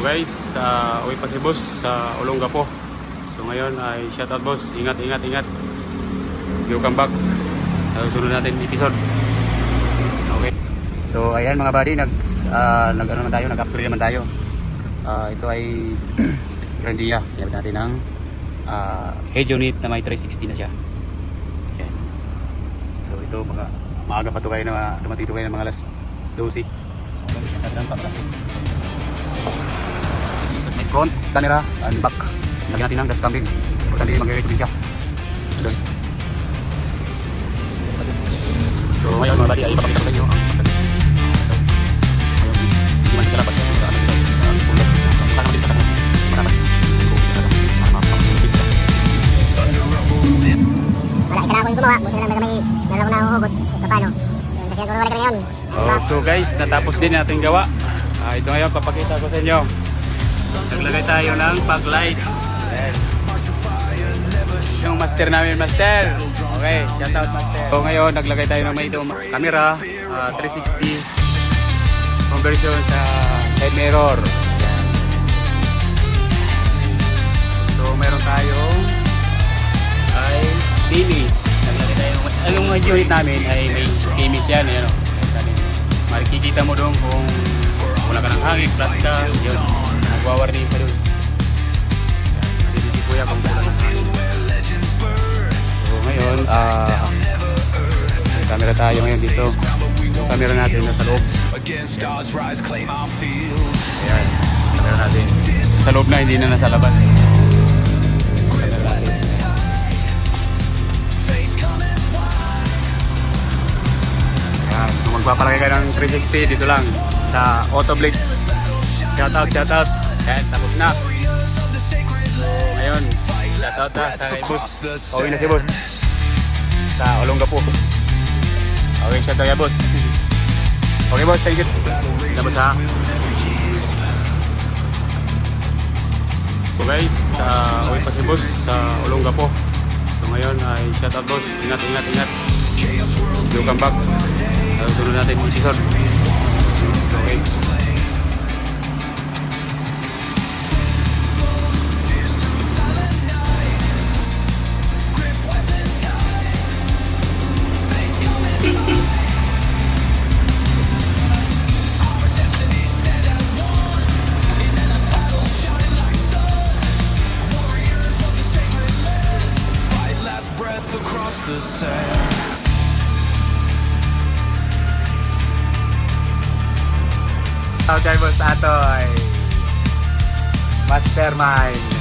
guys, uwi pa si boss sa Olongapo. So ngayon ay shoutout boss, ingat. Welcome back sa sunod natin episode. Okay. So ayan mga buddy, nag-upgrade naman tayo. Ito ay Grandia. Gamit natin ng head unit na may 360 na siya. Ayan. So ito maaga pa to kayo na dumating to kayo ng mga alas 12. Tapos may front camera and back. Lagyan natin ng dashcam din. Importante din mag-ready din siya. Doon. So ngayon mga buddy ay ipapakita ko sa inyo ang hindi man siya lapat. So guys, natapos din natin gawa. Ito ngayon, papakita ko sa inyo. Naglagay tayo ng backlight. Yung master namin, master. Okay, shoutout master. So ngayon, naglagay tayo ng may camera, 360 conversion sa side mirror. So meron tayong ay Timis. Naglagay tayo ng unit namin ay may Timis yan. Yan o. Makikita mo doon kung wala ka ng hangin, flat ka, yun. Nagwawarning ka doon. Nandito si kuya kung wala ng hangin. So ngayon, may camera tayo ngayon dito. Yung camera natin nasa loob. Ayan, camera natin. Sa loob na, hindi na nasa labas. Kung magpapalagay ka ng 360 dito lang sa Auto Blitz. Shoutout. Ayan, tapos na. So ngayon, shoutout na sa boss. Pauwi na si boss sa Olongapo. Okay, shoutout ya boss. Okay boss, thank you. Tapos ha. So guys, uwi pa si boss sa Olongapo. So ngayon ay shoutout boss. Ingat. Welcome back. Sunod natin episode. Okay. Okay, boss Atoy. Mastermind.